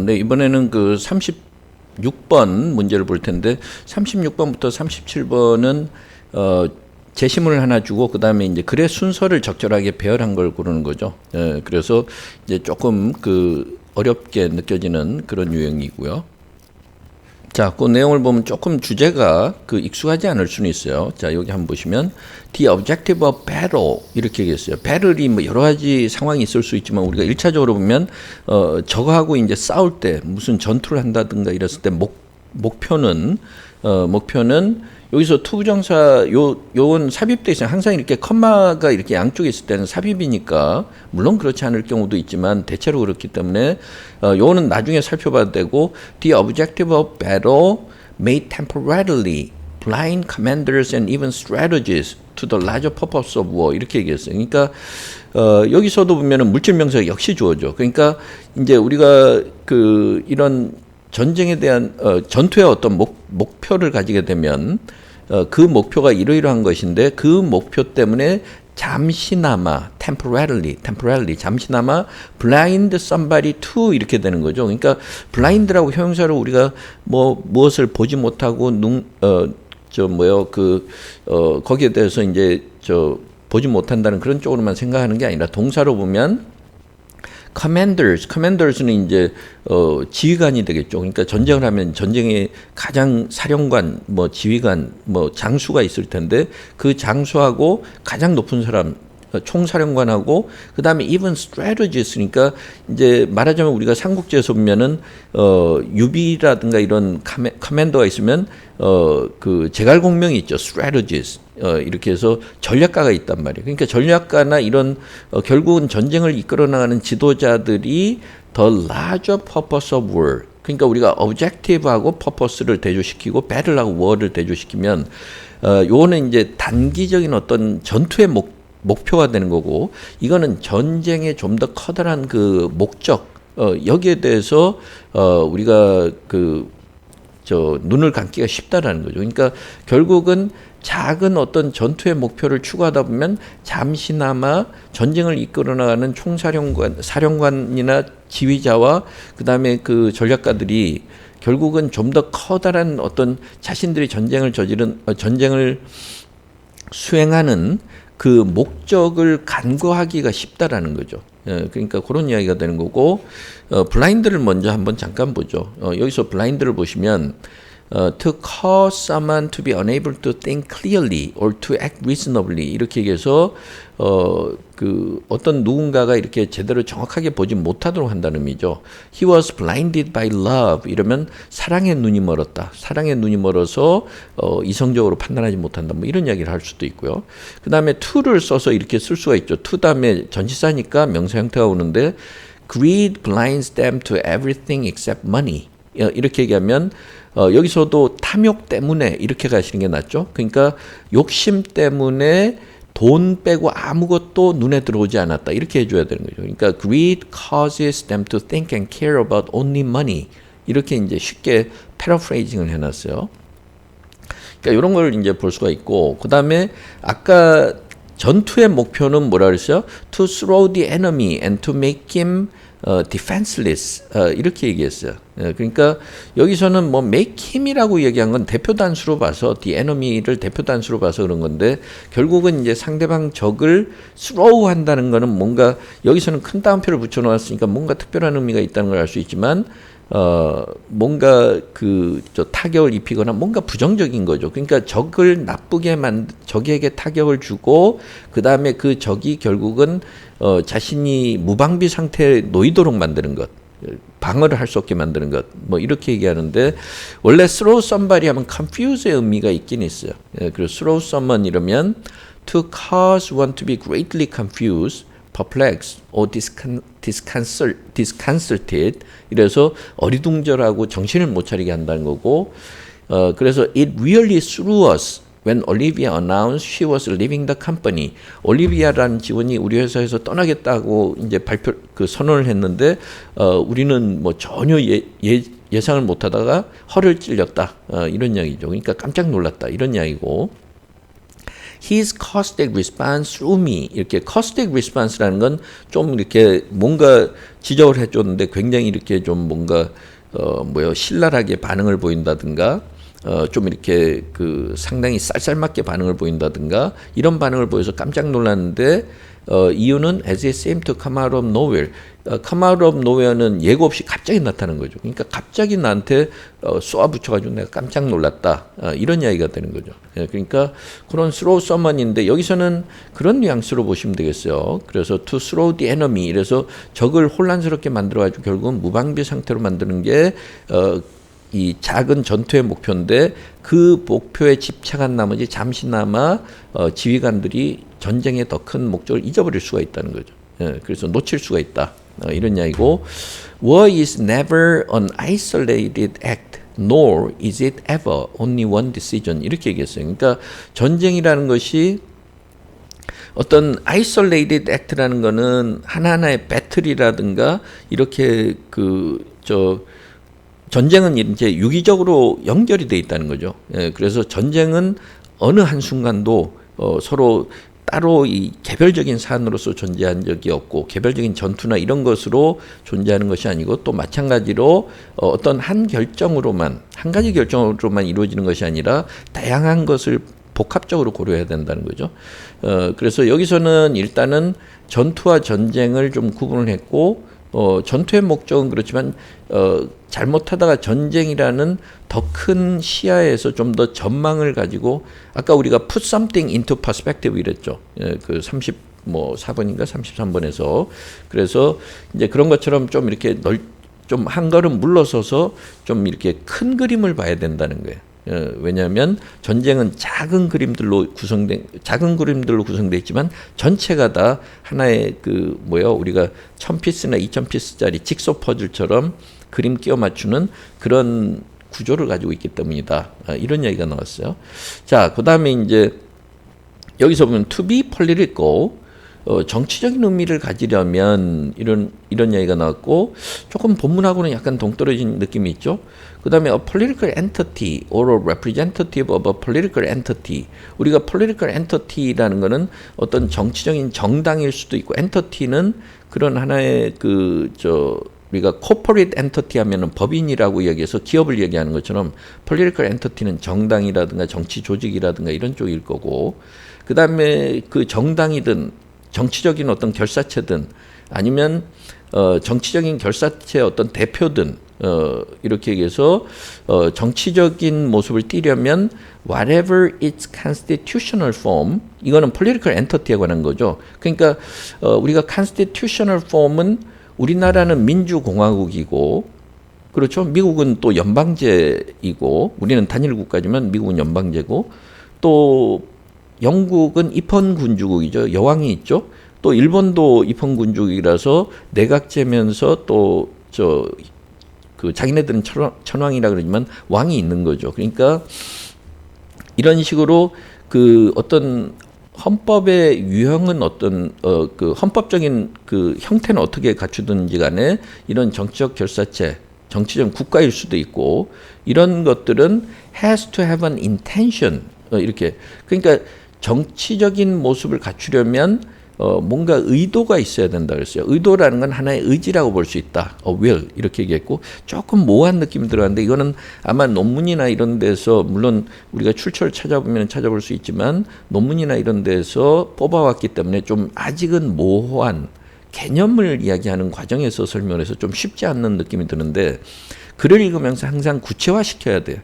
네, 이번에는 그 36번 문제를 볼 텐데 36번부터 37번은 제시문을 하나 주고 그 다음에 이제 글의 순서를 적절하게 배열한 걸 고르는 거죠. 그래서 이제 조금 그 어렵게 느껴지는 그런 유형이고요. 자, 그 내용을 보면 조금 주제가 그 익숙하지 않을 수는 있어요. 자, 여기 한번 보시면 The objective of battle 이렇게 얘기했어요. battle이 뭐 여러 가지 상황이 있을 수 있지만 우리가 1차적으로 보면 저거하고 이제 싸울 때 무슨 전투를 한다든가 이랬을 때 목표는 여기서 투부정사 요건 삽입돼 있어요. 항상 이렇게 컴마가 이렇게 양쪽에 있을 때는 삽입이니까 물론 그렇지 않을 경우도 있지만 대체로 그렇기 때문에 요거는 나중에 살펴봐도 되고 The objective of battle may temporarily blind commanders and even strategies to the larger purpose of war 이렇게 얘기했어요. 그러니까 여기서도 보면은 물질 명사가 역시 주어져. 그러니까 이제 우리가 그 이런 전쟁에 대한 전투의 어떤 목표를 가지게 되면 그 목표가 이러이러한 것인데 그 목표 때문에 잠시나마 temporarily 잠시나마 blind somebody to 이렇게 되는 거죠. 그러니까 blind라고 형용사로 우리가 뭐 무엇을 보지 못하고 거기에 대해서 이제 보지 못한다는 그런 쪽으로만 생각하는 게 아니라 동사로 보면 commanders는 이제 지휘관이 되겠죠. 그러니까 전쟁을 하면 전쟁의 가장 사령관, 뭐 지휘관, 뭐 장수가 있을 텐데 그 장수하고 가장 높은 사람 총사령관하고 그 다음에 even strategies 그러니까 이제 말하자면 우리가 삼국지에서 보면은 유비라든가 이런 커맨더가 있으면 그 제갈공명이 있죠. strategies 이렇게 해서 전략가가 있단 말이에요. 그러니까 전략가나 이런 결국은 전쟁을 이끌어 나가는 지도자들이 the larger purpose of war 그러니까 우리가 objective하고 purpose를 대조시키고 battle하고 war를 대조시키면 요거는 이제 단기적인 어떤 전투의 목표가 되는 거고 이거는 전쟁의 좀 더 커다란 그 목적 여기에 대해서 우리가 눈을 감기가 쉽다라는 거죠. 그러니까 결국은 작은 어떤 전투의 목표를 추구하다 보면 잠시나마 전쟁을 이끌어 나가는 사령관이나 지휘자와 그다음에 그 전략가들이 결국은 좀 더 커다란 어떤 자신들이 전쟁을 수행하는 그 목적을 간과하기가 쉽다라는 거죠. 그러니까 그런 이야기가 되는 거고 블라인드를 먼저 한번 잠깐 보죠. 여기서 블라인드를 보시면 to cause someone to be unable to think clearly or to act reasonably 이렇게 얘기해서 어떤 누군가가 이렇게 제대로 정확하게 보지 못하도록 한다는 의미죠. He was blinded by love 이러면 사랑의 눈이 멀었다. 사랑의 눈이 멀어서 이성적으로 판단하지 못한다. 뭐 이런 이야기를 할 수도 있고요. 그 다음에 to를 써서 이렇게 쓸 수가 있죠. to 다음에 전치사니까 명사 형태가 오는데 greed blinds them to everything except money 이렇게 얘기하면 여기서도 탐욕 때문에 이렇게 가시는 게 낫죠. 그러니까 욕심 때문에 돈 빼고 아무것도 눈에 들어오지 않았다. 이렇게 해줘야 되는 거죠. 그러니까 greed causes them to think and care about only money. 이렇게 이제 쉽게 패러프레이징을 해놨어요. 그러니까 이런 걸 이제 볼 수가 있고, 그 다음에 아까 전투의 목표는 뭐라 그랬어요? To throw the enemy and to make him defenseless 이렇게 얘기했어요. 그러니까 여기서는 뭐 make him이라고 얘기한 건 대표 단수로 봐서 the enemy를 대표 단수로 봐서 그런 건데 결국은 이제 상대방 적을 throw 한다는 거는 뭔가 여기서는 큰 따옴표를 붙여 놓았으니까 뭔가 특별한 의미가 있다는 걸 알 수 있지만 뭔가 타격을 입히거나 뭔가 부정적인 거죠. 그러니까 적을 적에게 타격을 주고 그 다음에 그 적이 결국은 자신이 무방비 상태에 놓이도록 만드는 것, 방어를 할 수 없게 만드는 것, 뭐 이렇게 얘기하는데 원래 throw somebody 하면 confuse의 의미가 있긴 있어요. 그리고 throw someone 이러면 to cause one to be greatly confused. perplexed or disconcerted 이래서 어리둥절하고 정신을 못 차리게 한다는 거고 그래서 it really threw us when Olivia announced she was leaving the company. 올리비아라는 직원이 우리 회사에서 떠나겠다고 이제 선언을 했는데 우리는 뭐 전혀 예상을 못 하다가 허를 찔렸다. 이런 이야기죠. 그러니까 깜짝 놀랐다. 이런 이야기고 his caustic response through me. 이렇게 caustic response라는 건 좀 이렇게 뭔가 지적을 해줬는데 굉장히 이렇게 좀 뭔가 신랄하게 반응을 보인다든가 좀 이렇게 상당히 쌀쌀맞게 반응을 보인다든가 이런 반응을 보여서 깜짝 놀랐는데 이유는 as it seemed to come out of nowhere. come out of nowhere는 예고 없이 갑자기 나타나는 거죠. 그러니까 갑자기 나한테 쏘아 붙여가지고 내가 깜짝 놀랐다. 이런 이야기가 되는 거죠. 예, 그러니까 그런 throw someone인데 여기서는 그런 뉘앙스로 보시면 되겠어요. 그래서 to throw the enemy. 그래서 적을 혼란스럽게 만들어가지고 결국은 무방비 상태로 만드는 게 이 작은 전투의 목표인데 그 목표에 집착한 나머지 잠시나마 지휘관들이 전쟁의 더 큰 목적을 잊어버릴 수가 있다는 거죠. 예, 그래서 놓칠 수가 있다. 이런 이야기고 War is never an isolated act, nor is it ever only one decision. 이렇게 얘기했어요. 그러니까 전쟁이라는 것이 어떤 isolated act라는 거는 하나하나의 배틀이라든가 이렇게 전쟁은 이제 유기적으로 연결이 돼 있다는 거죠. 예, 그래서 전쟁은 어느 한순간도 서로 따로 이 개별적인 사안으로서 존재한 적이 없고 개별적인 전투나 이런 것으로 존재하는 것이 아니고 또 마찬가지로 어떤 한 가지 결정으로만 이루어지는 것이 아니라 다양한 것을 복합적으로 고려해야 된다는 거죠. 그래서 여기서는 일단은 전투와 전쟁을 좀 구분을 했고 전투의 목적은 그렇지만 잘못하다가 전쟁이라는 더 큰 시야에서 좀 더 전망을 가지고 아까 우리가 put something into perspective 이랬죠. 예, 34번인가 33번에서 그래서 이제 그런 것처럼 좀 이렇게 좀 한 걸음 물러서서 좀 이렇게 큰 그림을 봐야 된다는 거예요. 왜냐하면 전쟁은 작은 그림들로 구성되어 있지만 전체가 다 하나의 우리가 1000피스나 2000피스짜리 직소 퍼즐처럼 그림 끼워 맞추는 그런 구조를 가지고 있기 때문이다. 이런 이야기가 나왔어요. 자, 그 다음에 이제 여기서 보면 to be political 정치적인 의미를 가지려면 이런 이야기가 나왔고 조금 본문하고는 약간 동떨어진 느낌이 있죠. 그 다음에 a political entity or a representative of a political entity. 우리가 political entity라는 거는 어떤 정치적인 정당일 수도 있고 entity는 그런 하나의 우리가 corporate entity 하면은 법인이라고 이야기해서 기업을 얘기하는 것처럼 political entity는 정당이라든가 정치 조직이라든가 이런 쪽일 거고 그 다음에 그 정당이든 정치적인 어떤 결사체든 아니면 정치적인 결사체 어떤 대표든 이렇게 얘기해서 정치적인 모습을 띠려면 whatever its constitutional form 이거는 political entity에 관한 거죠. 그러니까 우리가 constitutional form은 우리나라는 민주공화국이고 그렇죠. 미국은 또 연방제이고 우리는 단일 국가지만 미국은 연방제고 또 영국은 입헌군주국이죠. 여왕이 있죠. 또 일본도 입헌군주국이라서 내각제면서 또 자기네들은 천왕이라 그러지만 왕이 있는 거죠. 그러니까 이런 식으로 어떤 헌법의 유형은 어떤 헌법적인 형태는 어떻게 갖추든지 간에 이런 정치적 결사체, 정치적 국가일 수도 있고 이런 것들은 has to have an intention 이렇게 그러니까 정치적인 모습을 갖추려면 뭔가 의도가 있어야 된다 그랬어요. 의도라는 건 하나의 의지라고 볼 수 있다. will 이렇게 얘기했고 조금 모호한 느낌이 들어가는데 이거는 아마 논문이나 이런 데서 물론 우리가 출처를 찾아보면 찾아볼 수 있지만 논문이나 이런 데서 뽑아왔기 때문에 좀 아직은 모호한 개념을 이야기하는 과정에서 설명해서 좀 쉽지 않는 느낌이 드는데 글을 읽으면서 항상 구체화시켜야 돼요.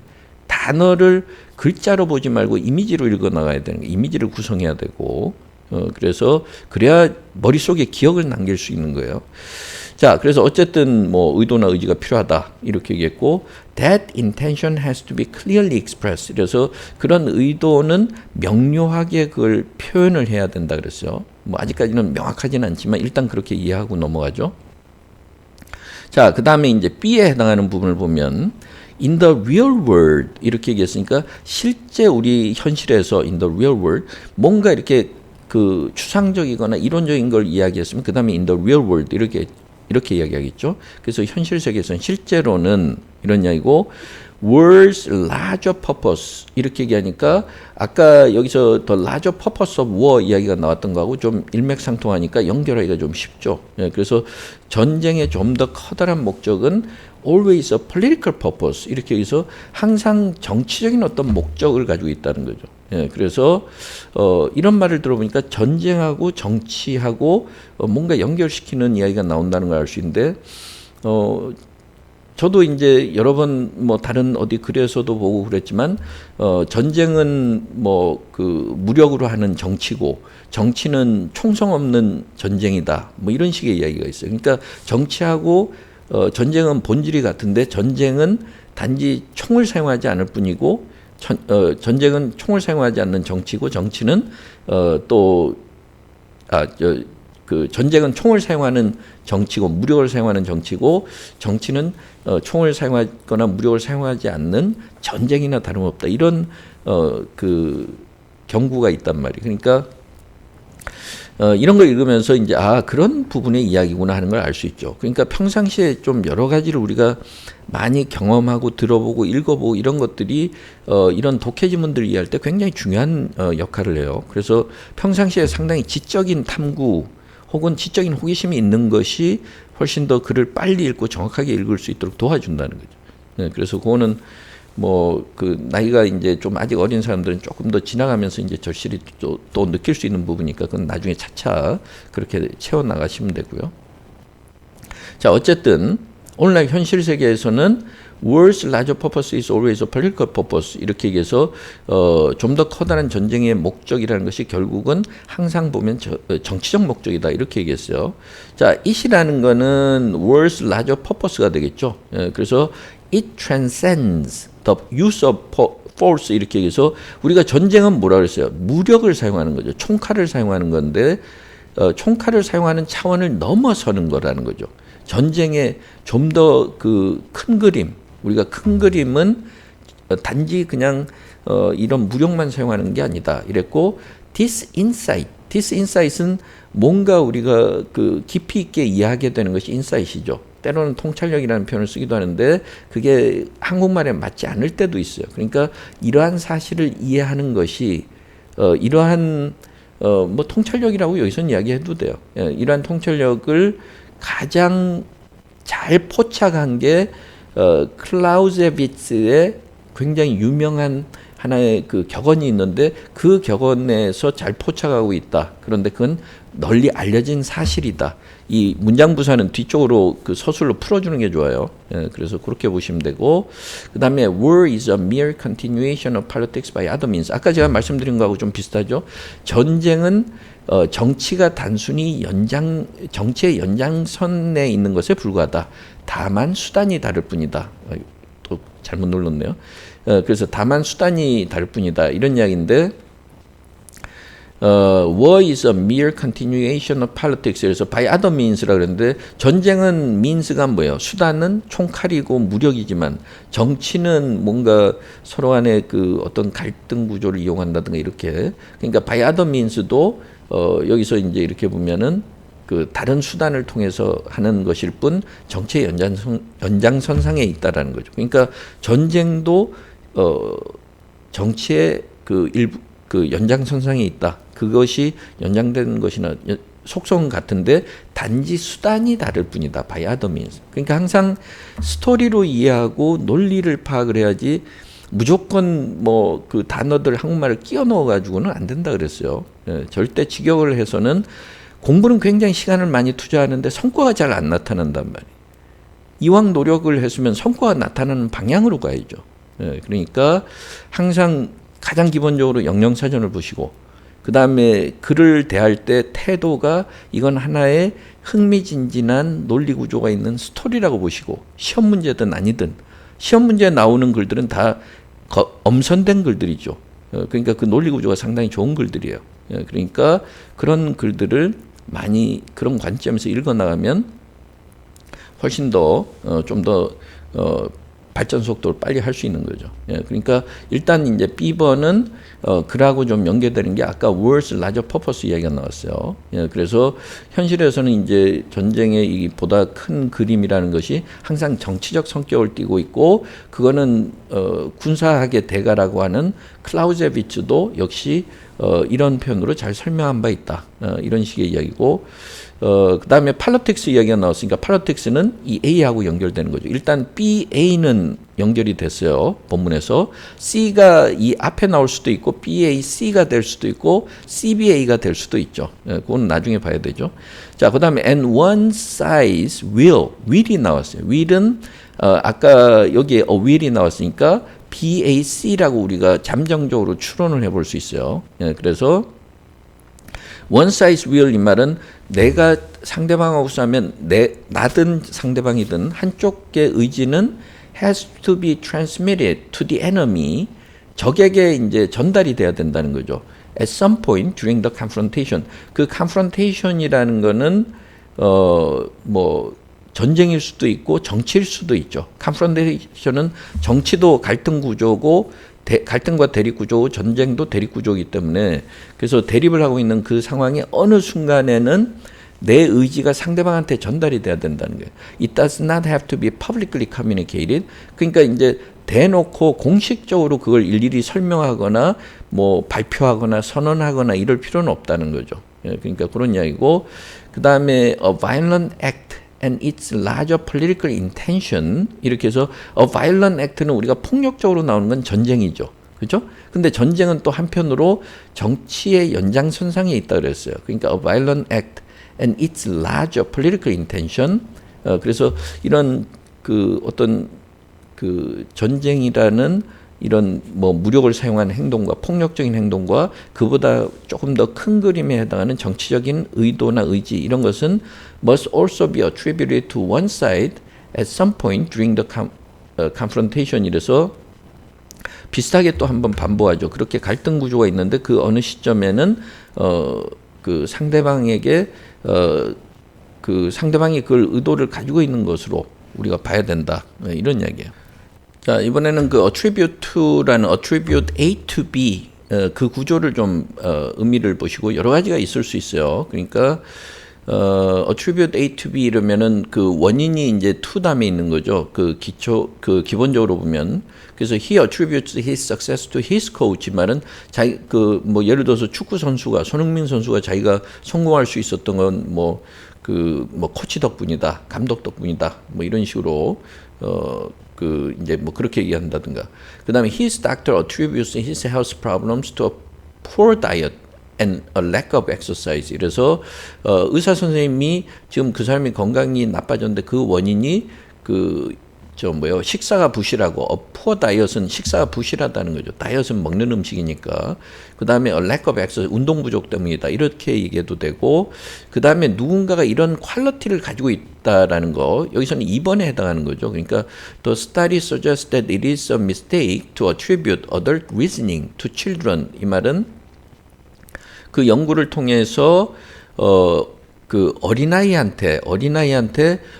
단어를 글자로 보지 말고 이미지로 읽어 나가야 되는 거예요. 이미지를 구성해야 되고 그래서 그래야 머릿속에 기억을 남길 수 있는 거예요. 자, 그래서 어쨌든 의도나 의지가 필요하다 이렇게 얘기했고 that intention has to be clearly expressed. 그래서 그런 의도는 명료하게 그걸 표현을 해야 된다 그랬어요. 아직까지는 명확하지는 않지만 일단 그렇게 이해하고 넘어가죠. 자, 그 다음에 이제 B에 해당하는 부분을 보면 in the real world 이렇게 얘기했으니까 실제 우리 현실에서 in the real world 뭔가 이렇게 추상적이거나 이론적인 걸 이야기했으면 그 다음에 in the real world 이렇게 이야기하겠죠. 그래서 현실 세계에서는 실제로는 이런 이야기고 War's larger purpose 이렇게 얘기하니까 아까 여기서 the larger purpose of war 이야기가 나왔던 거하고 좀 일맥상통하니까 연결하기가 좀 쉽죠. 예, 그래서 전쟁의 좀 더 커다란 목적은 always a political purpose 이렇게 해서 항상 정치적인 어떤 목적을 가지고 있다는 거죠. 예, 그래서 이런 말을 들어보니까 전쟁하고 정치하고 뭔가 연결시키는 이야기가 나온다는 걸 알 수 있는데 저도 이제 여러 번 뭐 다른 어디 글에서도 보고 그랬지만 전쟁은 뭐 그 무력으로 하는 정치고 정치는 총성 없는 전쟁이다 뭐 이런 식의 이야기가 있어요. 그러니까 정치하고 전쟁은 본질이 같은데 전쟁은 단지 총을 사용하지 않을 뿐이고 전쟁은 총을 사용하지 않는 정치고 정치는 그 전쟁은 총을 사용하는 정치고 무력을 사용하는 정치고 정치는 총을 사용하거나 무력을 사용하지 않는 전쟁이나 다름없다. 이런 그 경구가 있단 말이에요. 그러니까 이런 걸 읽으면서 이제 그런 부분의 이야기구나 하는 걸 알 수 있죠. 그러니까 평상시에 좀 여러 가지를 우리가 많이 경험하고 들어보고 읽어보고 이런 것들이 이런 독해지문들을 이해할 때 굉장히 중요한 역할을 해요. 그래서 평상시에 상당히 지적인 탐구 혹은 지적인 호기심이 있는 것이 훨씬 더 글을 빨리 읽고 정확하게 읽을 수 있도록 도와준다는 거죠. 네, 그래서 그거는 뭐 그 나이가 이제 좀 아직 어린 사람들은 조금 더 지나가면서 이제 절실히 또 느낄 수 있는 부분이니까 그건 나중에 차차 그렇게 채워 나가시면 되고요. 자, 어쨌든 오늘날 현실 세계에서는 War's larger purpose is always a political purpose 이렇게 얘기해서 좀 더 커다란 전쟁의 목적이라는 것이 결국은 항상 보면 정치적 목적이다 이렇게 얘기했어요. 자, it이라는 거는 War's larger purpose가 되겠죠. 그래서 it transcends the use of force 이렇게 얘기해서 우리가 전쟁은 뭐라 그랬어요? 무력을 사용하는 거죠. 총칼을 사용하는 건데 총칼을 사용하는 차원을 넘어서는 거라는 거죠. 전쟁의 좀 더 그 큰 그림 우리가 큰 그림은 단지 그냥 이런 무력만 사용하는 게 아니다. 이랬고 this insight은 뭔가 우리가 그 깊이 있게 이해하게 되는 것이 insight이죠. 때로는 통찰력이라는 표현을 쓰기도 하는데 그게 한국말에 맞지 않을 때도 있어요. 그러니까 이러한 사실을 이해하는 것이 이러한 뭐 통찰력이라고 여기서는 이야기해도 돼요. 이러한 통찰력을 가장 잘 포착한 게 클라우제비츠의 굉장히 유명한 하나의 그 격언이 있는데 그 격언에서 잘 포착하고 있다. 그런데 그건 널리 알려진 사실이다. 이 문장 부사는 뒤쪽으로 그 서술로 풀어주는 게 좋아요. 그래서 그렇게 보시면 되고 그 다음에 war is a mere continuation of politics by other means. 아까 제가 말씀드린 거하고 좀 비슷하죠. 전쟁은 정치가 단순히 정치의 연장선에 있는 것에 불과하다. 다만 수단이 다를 뿐이다. 또 잘못 눌렀네요. 그래서 다만 수단이 다를 뿐이다. 이런 이야기인데 war is a mere continuation of politics. 그래서 by other means라 그랬는데 전쟁은 means가 뭐예요? 수단은 총칼이고 무력이지만 정치는 뭔가 서로 간의 그 어떤 갈등 구조를 이용한다든가 이렇게. 그러니까 by other means도 여기서 이제 이렇게 보면은 그 다른 수단을 통해서 하는 것일 뿐 정치의 연장선상에 있다라는 거죠. 그러니까 전쟁도 정치의 그 일부 그 연장선상에 있다. 그것이 연장되는 것이나 속성은 같은데 단지 수단이 다를 뿐이다. by other means. 그러니까 항상 스토리로 이해하고 논리를 파악을 해야지 무조건 뭐 그 단어들 한국말을 끼워 넣어 가지고는 안 된다 그랬어요. 절대 직역을 해서는 공부는 굉장히 시간을 많이 투자하는데 성과가 잘 안 나타난단 말이에요. 이왕 노력을 했으면 성과가 나타나는 방향으로 가야죠. 그러니까 항상 가장 기본적으로 영영사전을 보시고 그 다음에 글을 대할 때 태도가 이건 하나의 흥미진진한 논리구조가 있는 스토리라고 보시고 시험 문제든 아니든 시험 문제에 나오는 글들은 다 엄선된 글들이죠. 그러니까 그 논리구조가 상당히 좋은 글들이에요. 그러니까 그런 글들을 많이 그런 관점에서 읽어나가면 훨씬 더 좀 더 발전 속도를 빨리 할 수 있는 거죠. 예, 그러니까 일단 이제 B번은 그라고 좀 연계되는 게 아까 world's larger purpose 이야기가 나왔어요. 예, 그래서 현실에서는 이제 전쟁의 이 보다 큰 그림이라는 것이 항상 정치적 성격을 띠고 있고 그거는 군사학의 대가라고 하는 클라우제비츠도 역시 이런 표현으로 잘 설명한 바 있다. 이런 식의 이야기고 그 다음에 팔로틱스 이야기가 나왔으니까 팔로틱스는 이 A하고 연결되는 거죠. 일단 BA는 연결이 됐어요. 본문에서. C가 이 앞에 나올 수도 있고 BAC가 될 수도 있고 CBA가 될 수도 있죠. 그건 나중에 봐야 되죠. 자, 그 다음에 and one size will이 나왔어요. will은 아까 여기에 will이 나왔으니까 BAC라고 우리가 잠정적으로 추론을 해볼 수 있어요. 그래서 one size will 이 말은 내가 상대방하고 싸면 나든 상대방이든 한쪽의 의지는 has to be transmitted to the enemy 적에게 이제 전달이 돼야 된다는 거죠. At some point during the confrontation 그 confrontation이라는 거는 뭐 전쟁일 수도 있고 정치일 수도 있죠. confrontation은 정치도 갈등 구조고 갈등과 대립 구조고 전쟁도 대립 구조이기 때문에 그래서 대립을 하고 있는 그 상황의 어느 순간에는 내 의지가 상대방한테 전달이 돼야 된다는 거예요. It does not have to be publicly communicated. 그러니까 이제 대놓고 공식적으로 그걸 일일이 설명하거나 뭐 발표하거나 선언하거나 이럴 필요는 없다는 거죠. 그러니까 그런 이야기고 그 다음에 a violent act and its larger political intention 이렇게 해서 a violent act는 우리가 폭력적으로 나오는 건 전쟁이죠. 그렇죠? 근데 전쟁은 또 한편으로 정치의 연장선상에 있다 그랬어요. 그러니까 a violent act and its larger political intention 그래서 이런 그 어떤 그 전쟁이라는 이런 뭐 무력을 사용한 행동과 폭력적인 행동과 그보다 조금 더 큰 그림에 해당하는 정치적인 의도나 의지 이런 것은 must also be attributed to one side at some point during the confrontation 이래서 비슷하게 또 한번 반복하죠. 그렇게 갈등 구조가 있는데 그 어느 시점에는 그 상대방에게 그 상대방이 그걸 의도를 가지고 있는 것으로 우리가 봐야 된다. 이런 이야기예요. 자, 이번에는 그 attribute to라는 attribute A to B 그 구조를 좀 의미를 보시고 여러 가지가 있을 수 있어요. 그러니까 attribute A to B 이러면은 그 원인이 이제 to 다음에 있는 거죠. 그 기본적으로 보면 그래서 he attributes his success to his coach 말은 자기 그 뭐 예를 들어서 축구 선수가 손흥민 선수가 자기가 성공할 수 있었던 건 뭐 코치 덕분이다, 감독 덕분이다, 뭐 이런 식으로 그 이제 뭐 그렇게 얘기한다든가. 그다음에 his doctor attributes his health problems to a poor diet and a lack of exercise. 이래서 의사 선생님이 지금 그 사람이 건강이 나빠졌는데 그 원인이 식사가 부실하고 poor diet은 식사가 부실하다는 거죠. 다이어트는 먹는 음식이니까. 그 다음에 a lack of exercise, 운동 부족 때문이다. 이렇게 얘기해도 되고 그 다음에 누군가가 이런 퀄리티를 가지고 있다라는 거 여기서는 2번에 해당하는 거죠. 그러니까 the study suggests that it is a mistake to attribute adult reasoning to children. 이 말은 그 연구를 통해서 그 어린아이한테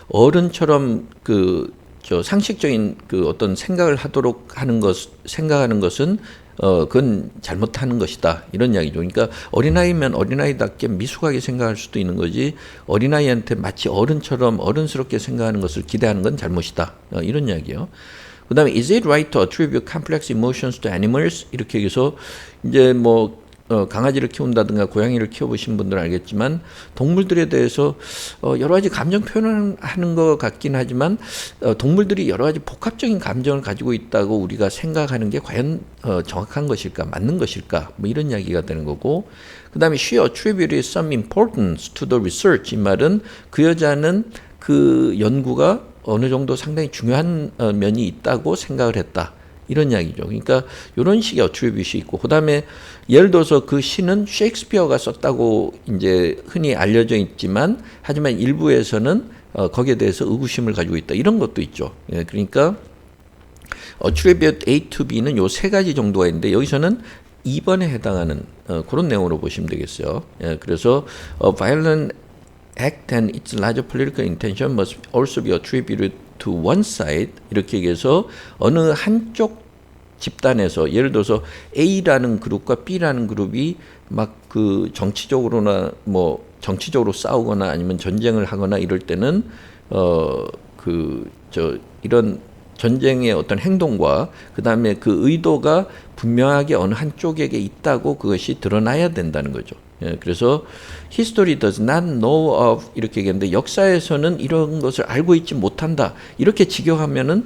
어른처럼 상식적인 그 어떤 생각을 생각하는 것은 그건 잘못하는 것이다. 이런 이야기죠. 그러니까 어린아이면 어린아이답게 미숙하게 생각할 수도 있는 거지 어린아이한테 마치 어른처럼 어른스럽게 생각하는 것을 기대하는 건 잘못이다. 이런 이야기예요. 그 다음에 is it right to attribute complex emotions to animals? 이렇게 해서 이제 뭐 강아지를 키운다든가 고양이를 키워보신 분들은 알겠지만 동물들에 대해서 여러 가지 감정 표현을 하는 것 같긴 하지만 동물들이 여러 가지 복합적인 감정을 가지고 있다고 우리가 생각하는 게 과연 정확한 것일까 맞는 것일까 뭐 이런 이야기가 되는 거고 그 다음에 she attributed some importance to the research. 이 말은 그 여자는 그 연구가 어느 정도 상당히 중요한 면이 있다고 생각을 했다. 이런 이야기죠. 그러니까 이런 식의 어트리뷰시 있고, 그 다음에 예를 들어서 그 시는 셰익스피어가 썼다고 이제 흔히 알려져 있지만, 하지만 일부에서는 거기에 대해서 의구심을 가지고 있다. 이런 것도 있죠. 예, 그러니까 attribute A to B는 요 세 가지 정도가 있는데 여기서는 2번에 해당하는 그런 내용으로 보시면 되겠어요. 예, 그래서 violent act and its larger political intention must also be attributed to one side 이렇게 얘기해서 어느 한쪽 집단에서 예를 들어서 A라는 그룹과 B라는 그룹이 막 그 정치적으로나 뭐 정치적으로 싸우거나 아니면 전쟁을 하거나 이럴 때는 이런 전쟁의 어떤 행동과 그다음에 그 의도가 분명하게 어느 한쪽에게 있다고 그것이 드러나야 된다는 거죠. 예, 그래서 history does not know of 이렇게 얘기했는데 역사에서는 이런 것을 알고 있지 못한다. 이렇게 직역하면은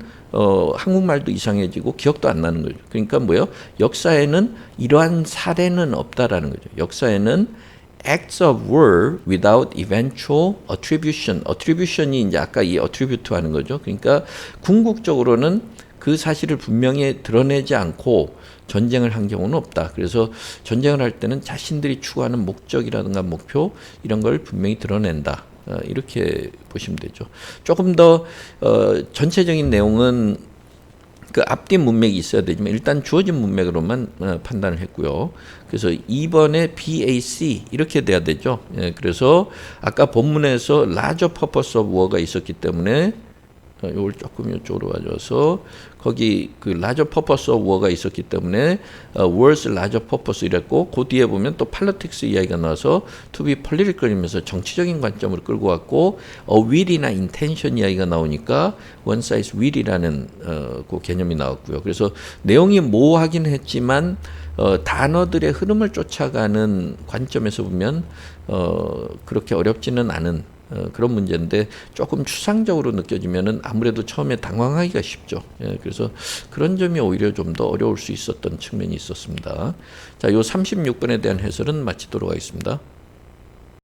한국말도 이상해지고 기억도 안 나는 거죠. 그러니까 뭐요? 역사에는 이러한 사례는 없다라는 거죠. 역사에는 acts of war without eventual attribution. attribution이 이제 아까 이 attribute 하는 거죠. 그러니까 궁극적으로는 그 사실을 분명히 드러내지 않고 전쟁을 한 경우는 없다. 그래서 전쟁을 할 때는 자신들이 추구하는 목적이라든가 목표 이런 걸 분명히 드러낸다. 이렇게 보시면 되죠. 조금 더 전체적인 내용은 그 앞뒤 문맥이 있어야 되지만 일단 주어진 문맥으로만 판단을 했고요. 그래서 2번에 BAC 이렇게 돼야 되죠. 예, 그래서 아까 본문에서 larger purpose of war가 있었기 때문에 이걸 조금 이쪽으로 가져와서 거기 그 larger purpose of war가 있었기 때문에 war's larger purpose 이랬고 그 뒤에 보면 또 politics 이야기가 나와서 to be political이면서 정치적인 관점으로 끌고 왔고 will이나 intention 이야기가 나오니까 one size will이라는 그 개념이 나왔고요. 그래서 내용이 모호하긴 했지만 단어들의 흐름을 쫓아가는 관점에서 보면 그렇게 어렵지는 않은 그런 문제인데 조금 추상적으로 느껴지면은 아무래도 처음에 당황하기가 쉽죠. 예, 그래서 그런 점이 오히려 좀 더 어려울 수 있었던 측면이 있었습니다. 자, 요 36번에 대한 해설은 마치도록 하겠습니다.